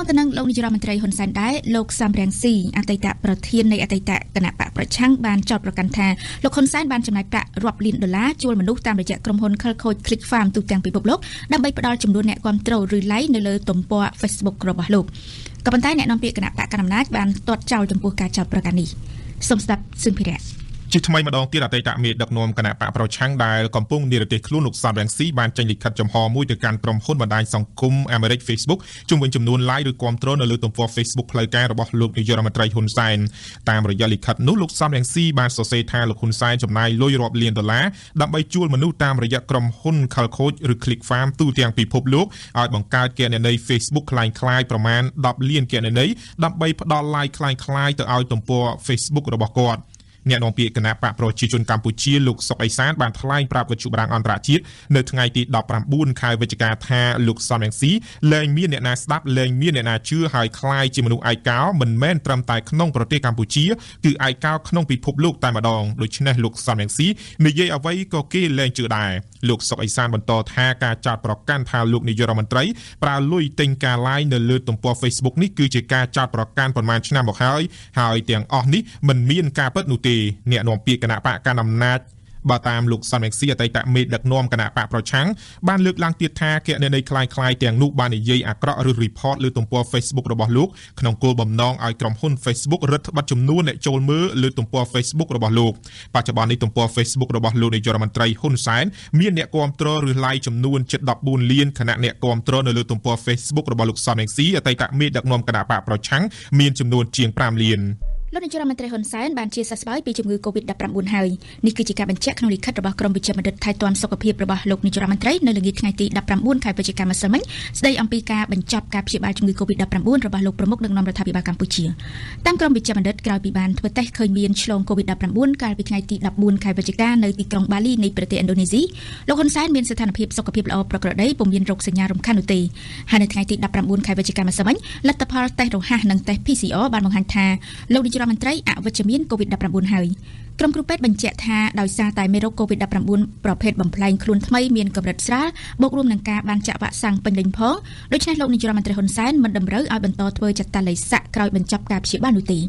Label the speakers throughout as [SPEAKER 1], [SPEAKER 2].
[SPEAKER 1] ទៅនឹងលោកនាយរដ្ឋមន្ត្រីហ៊ុនសែនដែរលោកសំរងស៊ីអតីតប្រធាននៃអតីតគណៈបកប្រឆាំងបានចោទប្រកាន់ថាលោកហ៊ុនសែនបានចំណាយប្រាក់រាប់លានដុល្លារជួលមនុស្សតាមរយៈក្រុមហ៊ុន Click Farm ទូទាំងពិភពលោកដើម្បីផ្ដល់ចំនួនអ្នកគាំទ្រឬ like នៅលើទំព័រ Facebook របស់លោកក៏ប៉ុន្តែអ្នកនាំពាក្យគណៈបកកណ្ដាលអំណាចបានទាត់ចោលចំពោះការចោទប្រកាន់នេះសូមស្ដាប់ស៊ុនភិរៈ
[SPEAKER 2] ជាថ្មីម្ដងទៀតអតីតមេដឹកនាំគណៈបកប្រឆាំងដែលកំពុងនិរទេសខ្លួនលោកសំរងស៊ីបានចេញលិខិតចំហមួយទៅកាន់ក្រុមហ៊ុនបណ្ដាញសង្គមអាមេរិក Facebook ជុំវិញចំនួន like ឬគាំទ្រនៅលើទំព័រ Facebook ផ្លូវការរបស់លោកនាយករដ្ឋមន្ត្រីហ៊ុនសែនតាមរយៈលិខិតនោះលោកសំរងស៊ីបានសរសេរថាលោកហ៊ុនសែនចំណាយលុយរាប់លានដុល្លារដើម្បីជួលមនុស្សតាមរយៈក្រុមហ៊ុន ឬ Click Farm ទូទាំងពិភពលោកឲ្យបង្កើតគណនី Facebook คล้ายៗប្រមាណ10លានគណនីដើម្បីផ្ដល់ like คล้ายៗទៅឲ្យទំព័រ Facebook របស់គាត់អ្នកនាំពាក្យគណៈបកប្រជាជនកម្ពុជាលោកសុកអេសានបានថ្លែងប្រាប់វិទ្យុបារាំងអន្តរជាតិនៅថ្ងៃទី19ខែវិច្ឆិកាថាលោកសំរងស៊ីលែងមានអ្នកណាស្ដាប់លែងមានអ្នកណាជឿហើយคล้ายជាមនុស្សឯកោមិនមែនត្រឹមតែក្នុងប្រទេសកម្ពុជាគឺឯកោក្នុងពិភពលោកតែម្ដងដូច្នេះលោកសំរងស៊ីនិយាយអ្វីក៏គេលែងជឿដែរលោកសុកអេសានបន្តថាការចោទប្រកាន់ថាលោកនាយករដ្ឋមន្ត្រីប្រើលុយទិញការ like នៅលើទំព័រ Facebook នេះគឺជាការចោទប្រកាន់ប៉ុន្មានឆ្នាំមកហើយទាំងអស់នេះមិនមានការពិតនោះទេអ្នកនាំពាក្យគណៈបកកណ្ដាលអំណាចបើតាមលោកសំរងស៊ីអតីតមេដឹកនាំគណៈបកប្រឆាំងបានលើកឡើងទៀតថាគណនីคล้ายៗទាំងនោះបាននិយាយអាក្រក់ឬ report លើទំព័រ Facebook របស់លោកក្នុងគោលបំណងឲ្យក្រុមហ៊ុន Facebook រឹតបន្តឹងចំនួនអ្នកចូលមើលលើទំព័រ Facebook របស់លោកបច្ចុប្បន្ននេះទំព័រ Facebook របស់លោកនាយករដ្ឋមន្ត្រីហ៊ុនសែនមានអ្នកគាំទ្រឬ like ចំនួនជិត14លានខណៈអ្នកគាំទ្រនៅលើទំព័រ Facebook របស់លោកសំរងស៊ីអតីតមេដឹកនាំគណៈបកប្រឆាំងមានចំនួនជាង5លានល
[SPEAKER 1] ោកនាយករដ្ឋមន្ត្រីហ៊ុនសែនបានជាសះស្បើយពីជំងឺ Covid-19 ហើយនេះគឺជាការបញ្ជាក់ក្នុងលិខិតរបស់ក្រមវិជ្ជាបណ្ឌិតថែទាំសុខភាពរបស់លោកនាយករដ្ឋមន្ត្រីនៅល្ងាចថ្ងៃទី19ខែវិច្ឆិកាម្សិលមិញស្ដីអំពីការបញ្ចប់ការព្យាបាលជំងឺ Covid-19 របស់លោកប្រមុខដឹកនាំរដ្ឋាភិបាលកម្ពុជាតាមក្រមវិជ្ជាបណ្ឌិតក្រោយពីបានធ្វើតេស្តឃើញមានឆ្លង Covid-19 កាលពីថ្ងៃទី14ខែវិច្ឆិកានៅទីក្រុងបាលីនៃប្រទេសឥណ្ឌូនេស៊ីលោកហ៊ុនសែនមានស្ថានភាពសុខភាពល្អប្រក្រតីពុំមានរោគសញ្ញារំខាននោះទេហើយនៅថ្ងៃទី19ខែវិច្ឆិកាម្សិលមិញលទ្ធផលតេស្តរហ័សនិងតេស្ត PCR បានបង្ហាញថាលោកនាយករដ្ឋមន្ត្រីអវិជ្ជមាន COVID-19 ហើយក្រុមគ្រូពេទ្យបញ្ជាក់ថាដោយសារតែមេរោគ COVID-19 ប្រភេទបំផ្លែងខ្លួនថ្មីមានកម្រិតស្រាលបូករួមនឹងការបានចាក់វ៉ាក់សាំងពេញលេញផងដូច្នេះលោកនាយករដ្ឋមន្ត្រីហ៊ុនសែនមិនតម្រូវឲ្យបន្តធ្វើចតាឡេសាក់ក្រោយបញ្ចប់ការព្យាបាលនោះទ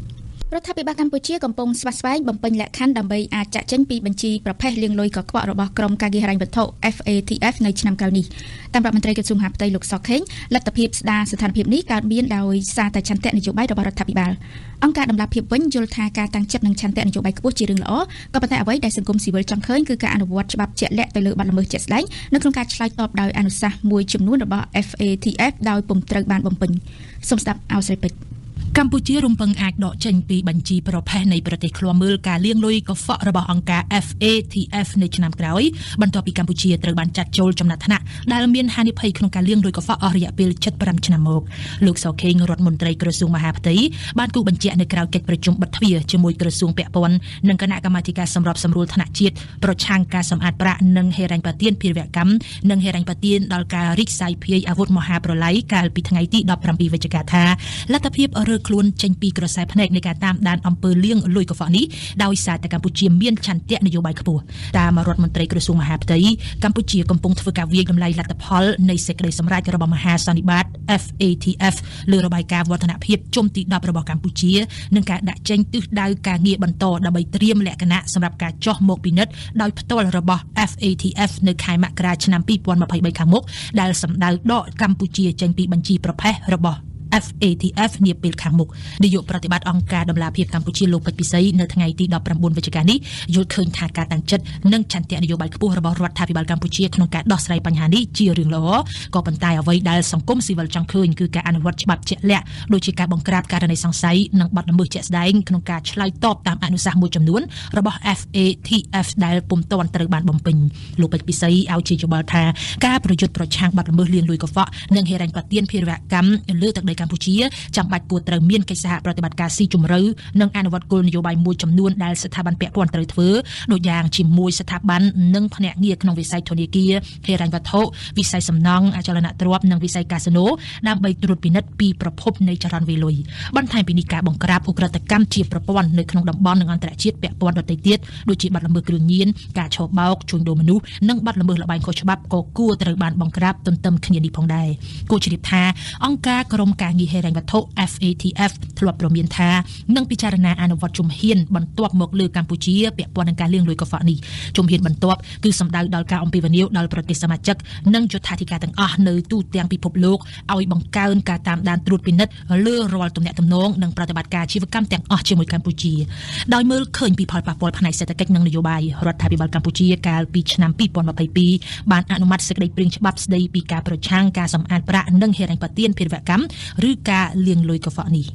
[SPEAKER 1] េរដ្ឋាភិបាលកម្ពុជាកំពុងស្វាស្វែងបំពេញលក្ខខណ្ឌដើម្បីអាចចាក់ចេញពីបញ្ជីប្រភេទលាងលុយកខ្វក់របស់ក្រុមការងារហិរញ្ញវត្ថុ FATF នៅឆ្នាំក្រោយនេះតាមរដ្ឋមន្ត្រីក្រសួងមហាផ្ទៃលោកសុកខេងលទ្ធភាពស្ដារស្ថានភាពនេះកើតមានដោយសារតែឆន្ទៈនយោបាយរបស់រដ្ឋាភិបាលអង្គការដំណាភៀបវិញយល់ថាការតាំងចិត្តនិងឆន្ទៈនយោបាយខ្ពស់ជារឿងល្អក៏ប៉ុន្តែអ្វីដែលសង្គមស៊ីវិលចង់ឃើញគឺការអនុវត្តច្បាប់ជាក់លាក់ទៅលើបទល្មើសជាក់ស្ដែងនៅក្នុងការឆ្លើយតបដោយអនុសាសន៍មួយចំនួនរបស់ FATF ដោយពុំត្រូវបានបំពេញសូមស្ដាប់អោស្រីពេជ្រក
[SPEAKER 3] ម្ពុជារំពឹងអាចដកចេញពីបញ្ជីប្រភេទនៃប្រទេសឃ្លាំមើលការលាងលុយកខ្វក់របស់អង្គការ FATF នៅឆ្នាំក្រោយបន្ទាប់ពីកម្ពុជាត្រូវបានចាត់ចូលចំណាត់ថ្នាក់ដែលមានហានិភ័យក្នុងការលាងលុយកខ្វក់អស់រយៈពេល75ឆ្នាំមកលោកសខេងរដ្ឋមន្ត្រីក្រសួងមហាផ្ទៃបានគូបញ្ជាក់នៅក្រៅកិច្ចប្រជុំបិទទ្វារជាមួយក្រសួងពាក់ព័ន្ធនិងគណៈកម្មាធិការសម្របសម្រួលថ្នាក់ជាតិប្រឆាំងការសម្អាតប្រាក់និងហិរញ្ញប្បទានភេរវកម្មនិងហិរញ្ញប្បទានដល់ការរីកសាយភាយអាវុធមហាប្រឡ័យកាលពីថ្ងៃទី17វិច្ឆិកាថាលទ្ធភាពខ្លួនចេញពីក្រសែភ្នែកនៃការតាមដានអំពើលាងលុយកខ្វក់នេះដោយសារតែកម្ពុជាមានឆន្ទៈនយោបាយខ្ពស់តាមរដ្ឋមន្ត្រីក្រសួងមហាផ្ទៃកម្ពុជាកំពុងធ្វើការវាយតម្លៃលទ្ធផលនៃសេចក្តីសម្រេចរបស់មហាសន្និបាត FATF លើរបាយការណ៍វឌ្ឍនភាពជុំទី10របស់កម្ពុជានិងការដាក់ចេញទិសដៅការងារបន្តដើម្បីត្រៀមលក្ខណៈសម្រាប់ការចុះមកពិនិត្យដោយផ្ទាល់របស់ FATF នៅខែមករាឆ្នាំ2023ខាងមុខដែលសម្ដៅដកកម្ពុជាចេញពីបញ្ជីប្រភេទរបស់FATF នាពេលខាងមុខនាយកប្រតិបត្តិអង្គការដំឡាភិបកម្ពុជាលោកពេជ្រពិសីនៅថ្ងៃទី19វិច្ឆិកានេះយល់ឃើញថាការតាំងចិត្តនិងឆន្ទៈនយោបាយខ្ពស់របស់រដ្ឋាភិបាលកម្ពុជាក្នុងការដោះស្រាយបញ្ហានេះជារឿងល្អក៏ប៉ុន្តែអ្វីដែលសង្គមស៊ីវិលចង់ឃើញគឺការអនុវត្តច្បាប់ជាក់លាក់ដូចជាការបង្ក្រាបករណីសង្ស័យនិងបទល្មើសជាក់ស្ដែងក្នុងការឆ្លើយតបតាមអនុសាសន៍មួយចំនួនរបស់ FATF ដែលពុំទាន់ត្រូវបានបំពេញលោកពេជ្រពិសីឲ្យជាយោបល់ថាការប្រយុទ្ធប្រឆាំងបទល្មើសលាងលុយកខ្វក់និងហិរញ្ញប្បទានភេរវកម្មលើទឹកដីកម្ពុជាចាំបាច់គួរត្រូវមានកិច្ចសហប្រតិបត្តិការស៊ីជម្រៅនិងអនុវត្តគោលនយោបាយមួយចំនួនដែលស្ថាប័នពាក់ព័ន្ធត្រូវធ្វើដូចយ៉ាងជាមួយស្ថាប័ននិងភ្នាក់ងារក្នុងវិស័យធនាគារហិរញ្ញវត្ថុវិស័យសំណង់អចលនទ្រព្យនិងវិស័យកាស៊ីណូដើម្បីត្រួតពិនិត្យពីប្រភពនៃចរន្តវាយលុយបន្ថែមពីនេះការបង្ក្រាបឧក្រិដ្ឋកម្មជាប្រព័ន្ធនៅក្នុងតំបន់និងអន្តរជាតិពាក់ព័ន្ធដទៃទៀតដូចជាបទល្មើសគ្រឿងញៀនការឆបោកជួញដូរមនុស្សនិងបទល្មើសល្បែងខុសច្បាប់ក៏គួរត្រូវបានបង្ក្រាបទន្ទឹមគ្នានេះផងដែរគូជ្រាបថាអង្គការក្រមការ ការងារហិរញ្ញវត្ថុ FATF ធ្លាប់ព្រមានថានឹងពិចារណាអនុវត្តជំហានបន្ទាប់មកលើកម្ពុជាពាក់ព័ន្ធនឹងការលាងលុយកខ្វក់នេះជំហានបន្ទាប់គឺសំដៅដល់ការអំពាវនាវដល់ប្រទេសសមាជិកនិងយុត្ថាធិការទាំងអស់នៅទូទាំងពិភពលោកឲ្យបង្កើនការតាមដានត្រួតពិនិត្យលើរាល់ទំនាក់ទំនងនិងប្រតិបត្តិការអាជីវកម្មទាំងអស់ជាមួយកម្ពុជាដោយមើលឃើញពីផលប៉ះពាល់ផ្នែកសេដ្ឋកិច្ចនិងនយោបាយរដ្ឋាភិបាលកម្ពុជាកាលពីឆ្នាំ2022បានអនុម័តសេចក្តីព្រាងច្បាប់ស្តីពីការប្រឆាំងការសម្អាតប្រាក់និងហិរញ្ញប្បទានភេរវកម្មឬការលាងលុយកខ្វក់នេះ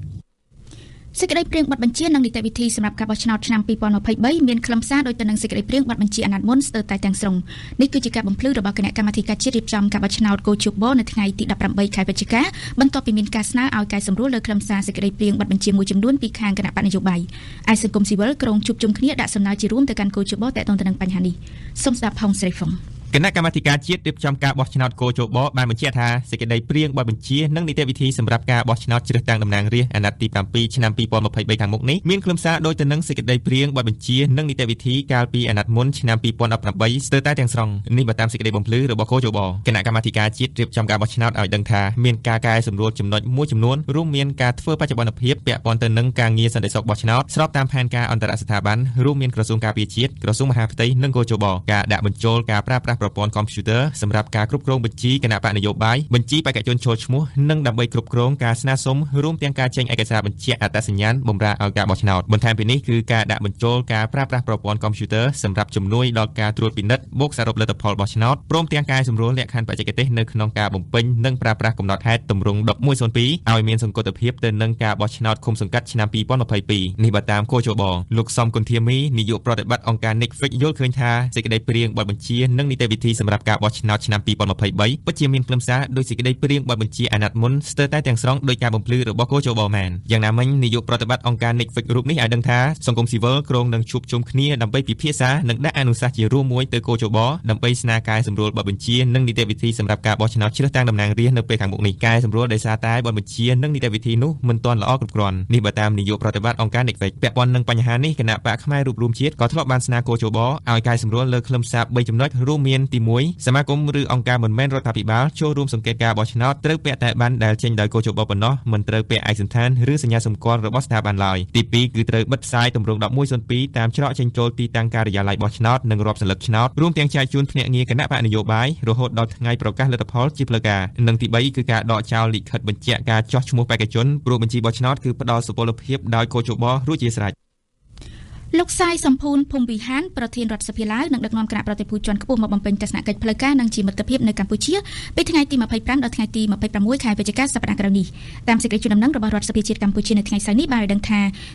[SPEAKER 3] សេចក្តីព្រាងប័ណ្ណបញ្ជានិងនីតិវិធីសម្រាប់ការបោះឆ្នោតឆ្នាំ2023មានខ្លឹមសារដូចទៅនឹងសេចក្តីព្រាងប័ណ្ណបញ្ជាអាណត្តិមុនស្ទើរតែទាំងស្រុងនេះគឺជាការបំភ្លឺរបស់គណៈកម្មាធិការជាតិរៀបចំការបោះឆ្នោតកោជបនៅថ្ងៃទី18ខែវិច្ឆិកាបន្ទាប់ពីមានការស្នើឲ្យកែសម្រួលលើខ្លឹមសារសេចក្តីព្រាងប័ណ្ណបញ្ជាមួយចំនួនពីខាងគណៈបកនយោបាយឯសង្គមស៊ីវិលក្រុងជួបជុំគ្នាដាក់សំណើជារួមទៅកាន់កោជបទាក់ទងទៅនឹងបញ្ហានេះសូមស្ដាប់ហុងស្រីហ្វុង
[SPEAKER 4] គណៈកម្មាធិការជាតិរៀបចំការបោះឆ្នោតកោជបបានបញ្ជាក់ថាសេចក្តីព្រាងប័ណ្ណបញ្ជានិងនីតិវិធីសម្រាប់ការបោះឆ្នោតជ្រើសតាំងតំណាងរាស្ត្រអាណត្តិទី7ឆ្នាំ2023ខាងមុខនេះមានខ្លឹមសារដូចទៅនឹងសេចក្តីព្រាងប័ណ្ណបញ្ជានិងនីតិវិធីកាលពីអាណត្តិមុនឆ្នាំ2018ស្ទើរតែទាំងស្រុងនេះបើតាមសេចក្តីបំភ្លឺរបស់កោជបគណៈកម្មាធិការជាតិរៀបចំការបោះឆ្នោតឲ្យដឹងថាមានការកែសម្រួលចំណុចមួយចំនួនរួមមានការធ្វើបច្ចុប្បន្នភាពពាក់ព័ន្ធទៅនឹងការងារសន្តិសុខបោះឆ្នោតស្របតាមផែនការអន្តរស្ថាប័នរួមមានក្រសួងការពារជាតិក្រសួងមហាផ្ទៃនិងកោជបការដាក់បញ្ចូលការប្រើប្រាស់ប្រព័ន្ធកុំព្យូទ័រសម្រាប់ការគ្រប់គ្រងបញ្ជីគណៈបកនយោបាយបញ្ជីបេក្ខជនចូលឈ្មោះនិងដើម្បីគ្រប់គ្រងការស្នើសុំរួមទាំងការចេញឯកសារបញ្ជាក់អត្តសញ្ញាណបម្រើឲ្យការបោះឆ្នោតបន្ថែមពីនេះគឺការដាក់បញ្ចូលការប្រើប្រាស់ប្រព័ន្ធកុំព្យូទ័រសម្រាប់ជំនួយដល់ការត្រួតពិនិត្យបូកសរុបលទ្ធផលបោះឆ្នោតព្រមទាំងការសម្រួលលក្ខខណ្ឌបច្ចេកទេសនៅក្នុងការបំពេញនិងប្រើប្រាស់កំណត់ហេតុទម្រង់1102ឲ្យមានសង្កត់ភាពទៅនឹងការបោះឆ្នោតឃុំសង្កាត់ឆ្នាំ2022នេះបើតាមកោជបលោកសំគុណធាមីនាយកប្រតិបត្តិអង្គការ Netflix យល់ឃើញថាសេចក្តីព្រាងប័ណ្ណបញ្ជានិងនីតិវិធីសម្រាប់ការបោះឆ្នោតឆ្នាំ2023ពិតជាមានខ្លឹមសារដោយសេចក្តីព្រាងប័ណ្ណបញ្ជាអាណត្តិមុនស្ទើរតែទាំងស្រុងដោយការបំភ្លឺរបស់កោជបមែនយ៉ាងណាមិញនាយកប្រតិបត្តិអង្គការ Netflix រូបនេះឲ្យដឹងថាសង្គមស៊ីវិលក្រុងនឹងជួបជុំគ្នាដើម្បីពិភាក្សានិងដាក់អនុសាសន៍ជារួមមួយទៅកោជបដើម្បីស្នើកែសម្រួលប័ណ្ណបញ្ជានិងនីតិវិធីសម្រាប់ការបោះឆ្នោតជ្រើសតាំងតំណាងរាស្ត្រនៅពេលខាងមុខនេះកែសម្រួលដោយសារតែប័ណ្ណបញ្ជានិងនីតិវិធីនោះមិនទាន់ល្អគ្រប់គ្រាន់នេះបើតាមនាយកប្រតិបត្តិអង្គការ Netflix ពាក់ព័ន្ធនឹងបញ្ហានេះគណៈបកផ្នែករួបរวมជាតិក៏ធ្លាប់បានស្នើកោជបឲ្យកែសម្រួលលើខ្លឹមសារ3ចំណុចរួមមានទី1សមាគមឬអង្គការមិនមែនរដ្ឋាភិបាលចូលរួមសង្កេតការបោះឆ្នោតត្រូវពាក់តែប័ណ្ណដែលចេញដោយកោជបប៉ុណ្ណោះមិនត្រូវពាក់ឯកសណ្ឋានឬសញ្ញាសម្គាល់របស់ស្ថាប័នឡើយទី2គឺត្រូវបិទផ្សាយទម្រង់1102តាមច្រកចេញចូលទីតាំងការិយាល័យបោះឆ្នោតនិងរាប់សន្លឹកឆ្នោតរួមទាំងចែកជូនភ្នាក់ងារគណៈបកនយោបាយរហូតដល់ថ្ងៃប្រកាសលទ្ធផលជាផ្លូវការនិងទី3គឺការដកចោលលិខិតបញ្ជាក់ការចោះឈ្មោះបេក្ខជនព្រោះបញ្ជីបោះឆ្នោតគឺផ្ដល់សុពលភាពដោយកោជបរួចជាស្រេចល
[SPEAKER 1] ោកសាយសំភូនភូមិវិហានប្រធានរដ្ឋសភាឡាវនឹងដឹកនាំគណៈប្រតិភូជាន់ខ្ពស់មកបំពេញទស្សនកិច្ចផ្លូវការនិងជាមិត្តភាពនៅកម្ពុជាពីថ្ងៃទី25ដល់ថ្ងៃទី26ខែវិច្ឆិកាសប្តាហ៍ក្រោយនេះតាមសេចក្តីជូនដំណឹងរបស់រដ្ឋសភាជាតិកម្ពុជានៅថ្ងៃស្អែកនេះបានឲ្យដឹងថា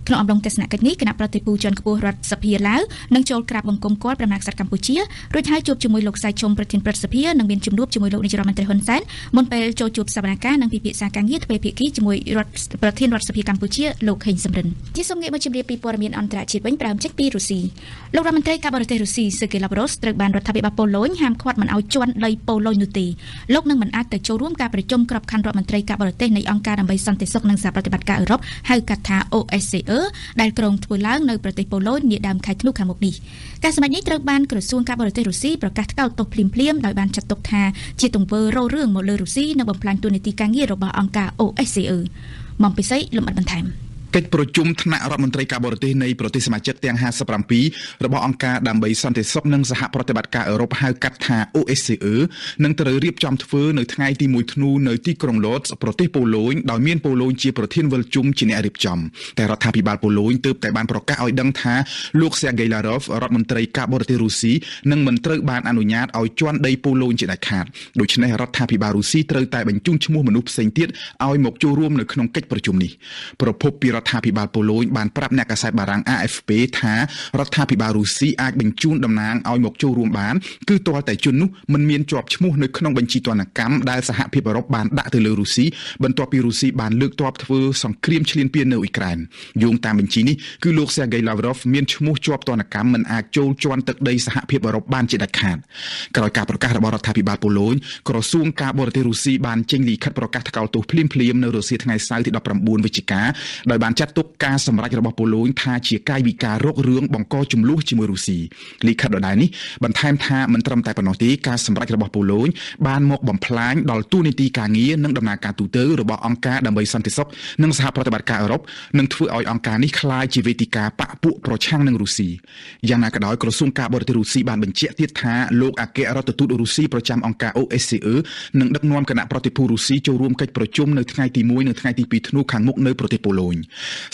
[SPEAKER 1] ក្នុងអំឡុងទស្សនកិច្ចនេះគណៈប្រតិភូជាន់ខ្ពស់រដ្ឋសភាឡាវនឹងចូលក្រាបបង្គំគាល់ព្រះមហាក្សត្រកម្ពុជារួចហើយជួបជាមួយលោកសាយឈុំប្រធានព្រឹទ្ធសភានិងមានជំនួបជាមួយលោកនាយរដ្ឋមន្ត្រីហ៊ុនសែនមុនពេលចូលជួបសវនកម្មនិងពិភាក្សាការងារទ្វេភាគីជាមួយប្រធានរដ្ឋសភាកម្ពុជាលោកហេងសំរិនជាសូមងាកមកជម្រាបពីព័ត៌មានអន្តរជាតិវិញប្រើចេញពីរុស្ស៊ីលោករដ្ឋមន្ត្រីការបរទេសរុស្ស៊ីស៊ឺហ្គេ ឡាវរ៉ូសត្រូវបានរដ្ឋាភិបាលប៉ូឡូញហាមឃាត់មិនឲ្យជន់ដីប៉ូឡូញនោះទេលោកនឹងមិនអាចទៅចូលរួមការប្រជុំក្របខ័ណ្ឌរដ្ឋមន្ត្រីការបរទេសនៃអង្គការដើម្បីសន្តិសុខនិងសហប្រតិបត្តិការអឺរ៉ុបហៅកាត់ថា OSCE ដែលក្រុងធ្វើឡើងនៅប្រទេសប៉ូឡូញនាដើមខែធ្នូខាងមុខនេះការសម្ដែងនេះត្រូវបានក្រសួងការបរទេសរុស្ស៊ីប្រកាសថ្កោលទោសភ្លាមៗដោយបានចាត់ទុកថាជាទង្វើរោរឿងមកលើរុស្ស៊ីនិងបំផ្លាញតួនាទីការងាររបស់អង្គការ OSCE មកពិសេសលំអិតបន្ថែម
[SPEAKER 5] កិច្ចប្រជុំថ្នាក់រដ្ឋមន្ត្រីការបរទេសនៃប្រទេសសមាជិកទាំង57របស់អង្គការដើម្បីសន្តិសុខនិងសហប្រតិបត្តិការអឺរ៉ុបហៅកាត់ថា OSCE នឹងត្រូវរៀបចំធ្វើនៅថ្ងៃទី1ធ្នូនៅទីក្រុងឡូតសប្រទេសប៉ូឡូញដោយមានប៉ូឡូញជាប្រធានវិលជុំជាអ្នករៀបចំតែរដ្ឋាភិបាលប៉ូឡូញទើបតែបានប្រកាសឲ្យដឹងថាលោក Sergei Lavrov រដ្ឋមន្ត្រីការបរទេសរុស្ស៊ីនឹងមិនត្រូវបានអនុញ្ញាតឲ្យជន់ដីប៉ូឡូញជាដាច់ខាតដូច្នេះរដ្ឋាភិបាលរុស្ស៊ីត្រូវតែបញ្ជូនឈ្មោះមនុស្សផ្សេងទៀតឲ្យមកចូលរួមនៅក្នុងកិច្ចប្រជុំនេះប្រពន្ធពីរដ្ឋាភិបាលប៉ូឡូញបានប្រាប់អ្នកកាសែតបារាំង AFP ថារដ្ឋាភិបាលរុស្ស៊ីអាចបញ្ជូនតំណាងឲ្យមកចូលរួមបានគឺទាល់តែជននោះមិនមានជាប់ឈ្មោះនៅក្នុងបញ្ជីទណ្ឌកម្មដែលសហភាពអឺរ៉ុបបានដាក់ទៅលើរុស្ស៊ីបន្ទាប់ពីរុស្ស៊ីបានលើកទ័ពធ្វើសង្គ្រាមឈ្លានពាននៅអ៊ុយក្រែនយោងតាមបញ្ជីនេះគឺលោក Sergei Lavrov មានឈ្មោះជាប់ទណ្ឌកម្មមិនអាចចូលជាន់ទឹកដីសហភាពអឺរ៉ុបបានជាដាច់ខាតក្រោយការប្រកាសរបស់រដ្ឋាភិបាលប៉ូឡូញក្រសួងការបរទេសរុស្ស៊ីបានចេញលិខិតប្រកាសថ្កោលទោសភ្លាមៗនៅរសៀលថ្ងៃសៅរ៍ទី19វិច្ឆិកាដោយបាន បានចាត់ទុកការសម្រេចរបស់ប៉ូឡូញថាជាកាយវិការរករឿងបង្កចំនួនជាមួយរុស្ស៊ីលិខិតដដែលនេះបន្ថែមថាមិនត្រឹមតែប៉ុណ្ណោះទេការសម្រេចរបស់ប៉ូឡូញបានមកបំផ្លាញដល់ទូនីតិការងារនិងដំណើរការទូទៅរបស់អង្គការដើម្បីសន្តិសុខនិងសហប្រតិបត្តិការអឺរ៉ុបនិងធ្វើឲ្យអង្គការនេះក្លាយជាវេទិកាបកពួកប្រឆាំងនឹងរុស្ស៊ីយ៉ាងណាក៏ដោយក្រសួងការបរទេសរុស្ស៊ីបានបញ្ជាក់ទៀតថាលោកអគ្គរដ្ឋទូតរុស្ស៊ីប្រចាំអង្គការ OSCE នឹងដឹកនាំគណៈប្រតិភូរុស្ស៊ីចូលរួមកិច្ចប្រជុំនៅថ្ងៃទី1និងថ្ងៃទី2ធ្នូខាងមុខនៅប្រទេសប៉ូឡូញ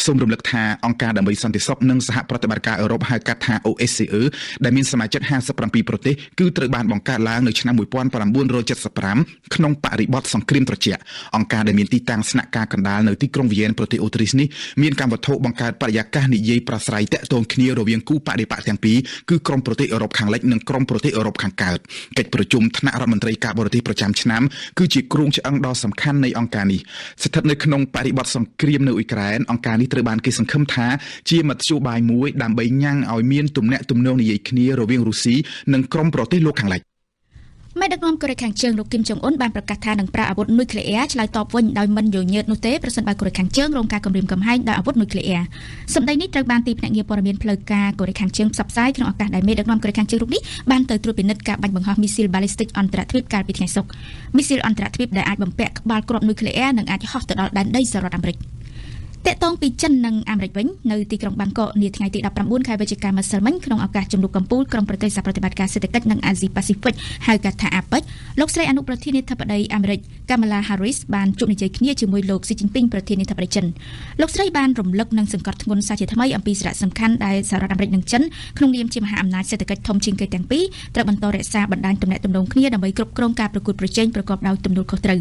[SPEAKER 5] សូមរំលឹកថាអង្គការដើម្បីសន្តិសុខនិងសហប្រតិបត្តិការអឺរ៉ុបហៅកាត់ថា OSCE ដែលមានសមាជិក57ប្រទេសគឺត្រូវបានបង្កើតឡើងនៅឆ្នាំ1975ក្នុងបរិបទសង្គ្រាមត្រជាក់អង្គការដែលមានទីតាំងស្នាក់ការកណ្ដាលនៅទីក្រុងវីយ៉ែនប្រទេសអូទ្រីសនេះមានកម្មវត្ថុបង្កើតបរិយាកាសនិយាយប្រស្រ័យតាក់ទងគ្នារវាងគូបដិបត្តិទាំងពីរគឺក្រុមប្រទេសអឺរ៉ុបខាងលិចនិងក្រុមប្រទេសអឺរ៉ុបខាងកើតកិច្ចប្រជុំថ្នាក់រដ្ឋមន្ត្រីការបរទេសប្រចាំឆ្នាំគឺជាគ្រោងឆ្អឹងដ៏សំខាន់នៃអង្គការនេះស្ថិតនៅក្នុងបរិបទសង្គ្រាមនៅអ៊ុយក្រែនអង្គការនេះត្រូវបានគេសង្ឃឹមថាជាមធ្យោបាយមួយដើម្បីញ៉ាំងឲ្យមានទំនាក់ទំនងនិយាយគ្នារវាងរុស្ស៊ីនិងក្រុមប្រទេសលោកខាងលិច
[SPEAKER 1] មេដឹកនាំកូរ៉េខាងជើងលោកគីមចុងអ៊ុនបានប្រកាសថានឹងប្រើអាវុធនុយក្លេអ៊ែរឆ្លើយតបវិញដោយមិនញញើតនោះទេប្រសិនបើកូរ៉េខាងជើងរងការគំរាមកំហែងដោយអាវុធនុយក្លេអ៊ែរសម្ដីនេះត្រូវបានទីភ្នាក់ងារព័ត៌មានផ្លូវការកូរ៉េខាងជើងផ្សព្វផ្សាយក្នុងឱកាសដែលមេដឹកនាំកូរ៉េខាងជើងរូបនេះបានទៅត្រួតពិនិត្យការបាញ់បង្ហោះមីស៊ីល ballistic អន្តរជាតិកាលពីថ្ងៃសុក្រមីស៊ីលអន្តរជាតិដែលអាចបំពាក់ក្បាលគ្រាប់នុយក្លេអ៊ែរនិងអាចហោះទៅដល់ដែនដីសហរដ្ឋអាមេរិកតកតងពីចិននិងអាមេរិកវិញនៅទីក្រុងបាងកកនាថ្ងៃទី19ខែវិច្ឆិកាម្សិលមិញក្នុងឱកាសជំនួបកម្ពុជាក្រុមប្រទេសសហប្រតិបត្តិការសេដ្ឋកិច្ចនិងអាស៊ីប៉ាស៊ីហ្វិកហៅកាត់ថា APEC លោកស្រីអនុប្រធានាធិបតីអាមេរិក Kamala Harris បានជួបនិយាយគ្នាជាមួយលោក Xi Jinping ប្រធានាធិបតីចិនលោកស្រីបានរំលឹកនិងសង្កត់ធ្ងន់សារជាថ្មីអំពីសារៈសំខាន់ដែលសហរដ្ឋអាមេរិកនិងចិនក្នុងនាមជាមហាអំណាចសេដ្ឋកិច្ចធំជាងគេទាំងពីរត្រូវបន្តរក្សាបណ្ដាញទំនាក់ទំនងគ្នាដើម្បីគ្រប់គ្រងការប្រកួតប្រជែងប្រកបដោយទំនួលខុសត្រូវ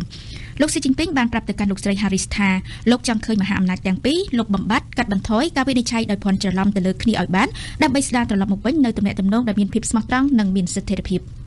[SPEAKER 1] លោក Xi Jinping បានប្រាប់ទៅកាន់លោកស្រី Harris ថាលោកចង់ឃើញមហាអំណាចទាំងពីរលុបបំបាត់កាត់បន្ថយការវិនិច្ឆ័យដោយភ័ន្តច្រឡំទៅលើគ្នាឲ្យបានដើម្បីស្ដារត្រឡប់មកវិញនៅទំនាក់ទំនងដែលមានភាពស្មោះត្រង់និងមានស្ថិរភាព